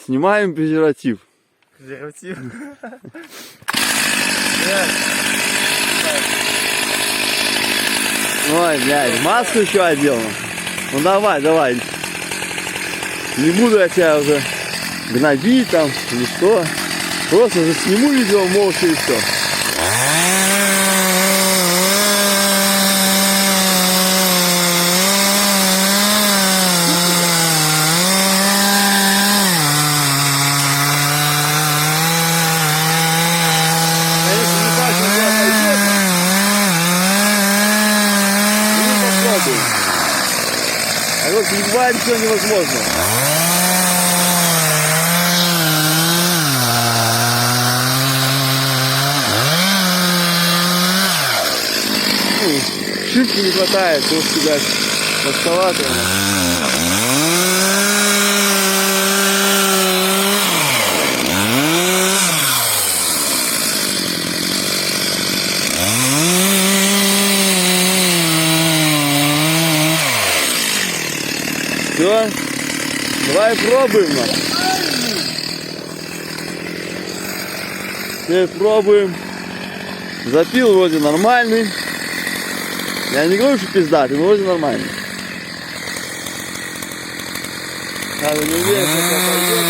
Снимаем презерватив. Презерватив. Ой, блядь, маску еще одел. Ну давай, давай. Не буду я тебя уже гнобить там или что. Просто засниму видео молча и все. А вот не бывает все невозможно. Шишки не хватает, то сюда подставато. Все, давай пробуем. Теперь пробуем. Запил вроде нормальный. Я не говорю, что пиздатый, но вроде нормальный. Надо не уверен, что это пойдет.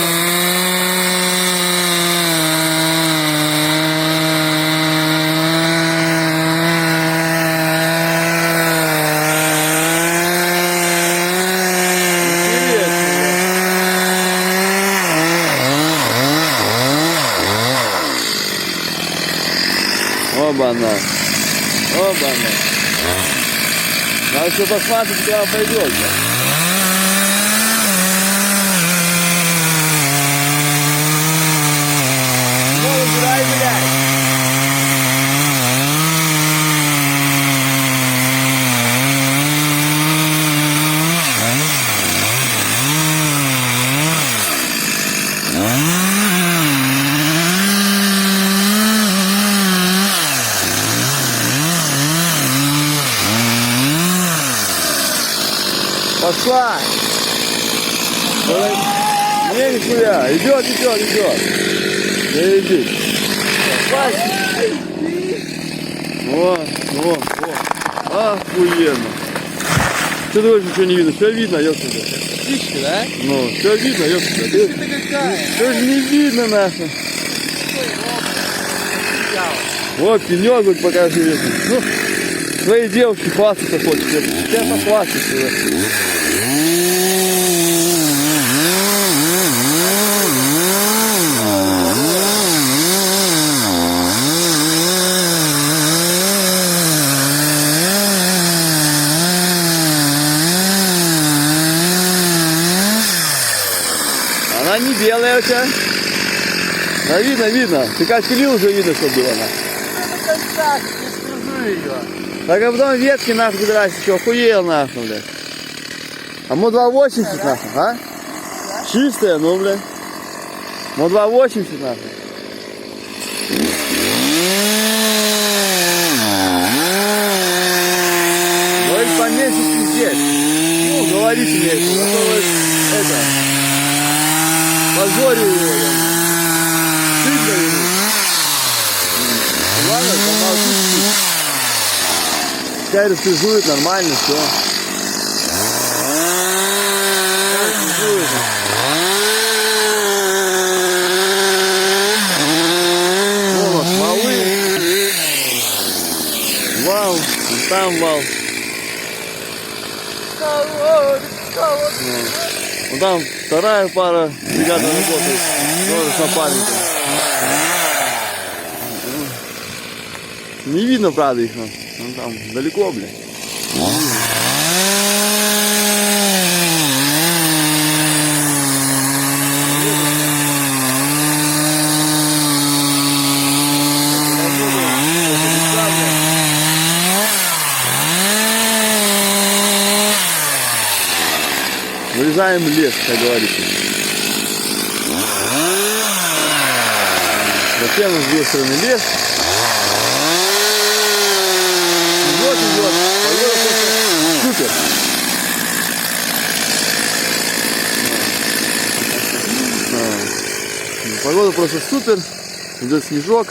Оба-на. Оба-на. Надо все посмотреть, куда пойдет. Ну, убирай, блядь. Пошла! Не, нихуя! Идет. Не иди. Во. Охуенно. Что ты говоришь, ничего не видно? Все видно, ёпта. Птичка, да? Ну, все видно, ёпта. Птичка какая? Что же не видно, нахуй? Вот, пенек вот покажи. Ну, своей девушке хвастаться хочешь. Сейчас похвастаться. Она не белая у тебя. Да видно. Ты как пилил, уже видно, что было. Ну, так, не скажу ее. Так а потом ветки нахуй драть, что охуел нахуй, блядь. А мо 2,80 нахуй, а? Чистая, ну, блядь. Мо 2,80 нахуй. Говорит, поменьше пиздец. Ну, говорите мне, а то вы, это, позорю его, я. Стыдно ему. Ладно, помолчи. Пускай распизует, нормально, все. О, смолы. Вал, там вал. Ну, там вторая пара ребята работает. Тоже с напарником. Не видно, правда, их. Ну, там далеко, блядь. Вырезаем лес, как говорится. Затем с другой стороны лес. Идет. Супер. Погода просто супер. Идет снежок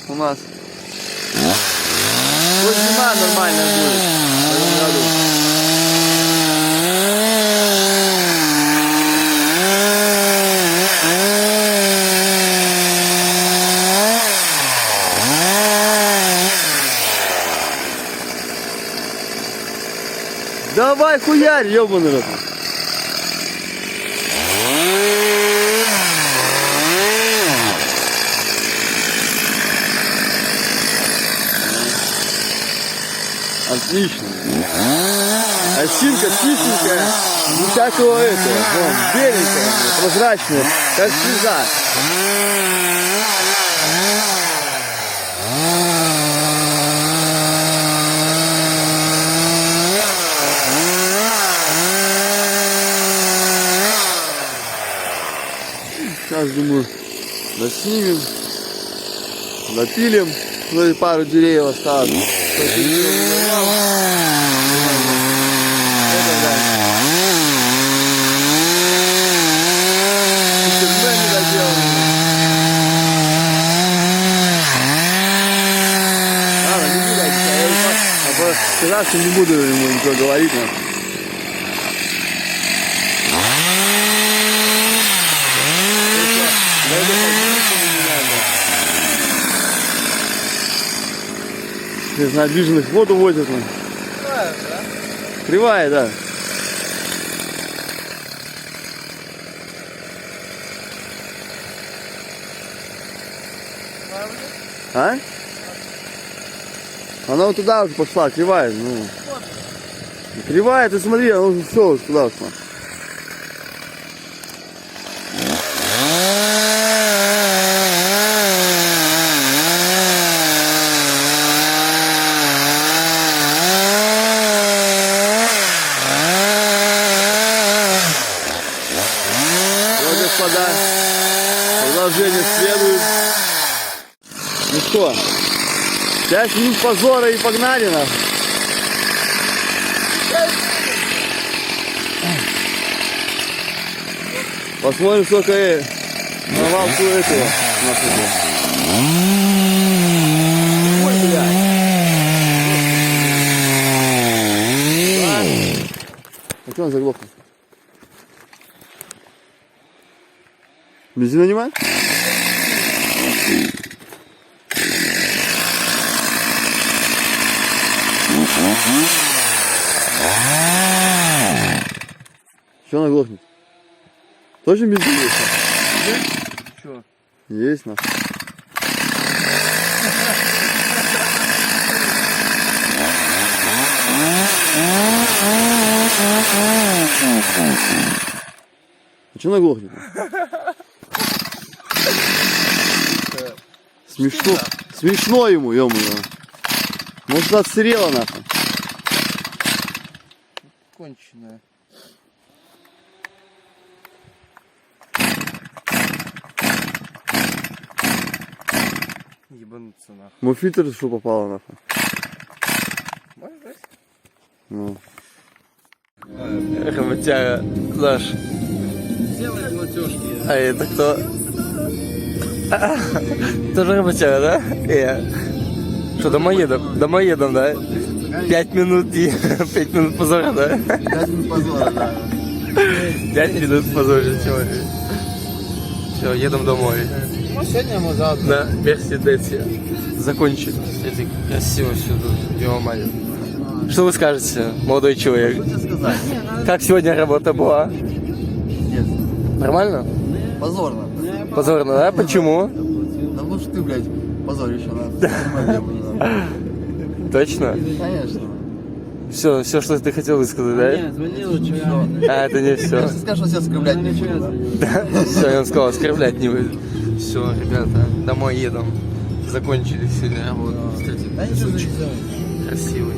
у нас. Вот зима нормальная будет в этом году. Давай хуярь, ёбаный рот. Отлично. Осинка чистенькая, не всякого этого. Вон, беленькая, прозрачная, как слеза. Сейчас, думаю, доснимем, допилим, ну и пару деревьев осталось. Супермен недоделанный. Ладно, не буду, я сказал, что не буду ему ничего говорить. Из набиженных воду возят. Кривая, да? Кривая, да. А? Она вот туда уже пошла, кривая. Ну. Кривая, ты смотри, она уже все, уже туда ушла. Господа, продолжение следует. Ну что, 5 минут позора и погнали нас. Посмотрим, сколько навалку этого нашего. Ой, блядь. А что он заглохнул? Бензина нема? Что она глохнет? Точно бензин есть? Что? Есть, нахуй. А что она глохнет? Смешно. Смешно ему, ё-моё. Может, отсырела нахуй. Конченая. Ебануться нахуй. Мой фильтр что попало нахуй. Можешь брать? Ну. Работяга наш. Сделай платежки. А это кто? Тоже работяга, да? Я. Что, домой едем, да? 5 минут и 5 минут позора, да? 5 минут позора, да. 5 минут позора, сегодня. Все, едем домой. Ну, сегодня мы завтра. На Мерседесе. Закончили. Смотрите, красиво все тут. Ё-моё. Что вы скажете, молодой человек? Что тебе сказать? Как сегодня работа была? Нет. Нормально? Позорно. Позорно, да? Почему? Да лучше ты, блядь, позоришь нас. Точно? Конечно. Все, что ты хотел высказать, да? Нет, звонил вчера. А, это не все. Если скажешь, что себя оскорблять не буду. Да? Все, он сказал, оскорблять не будет. Все, ребята, домой едем. Закончили сегодня работу. Кстати, Да ничего не сделай. красивый.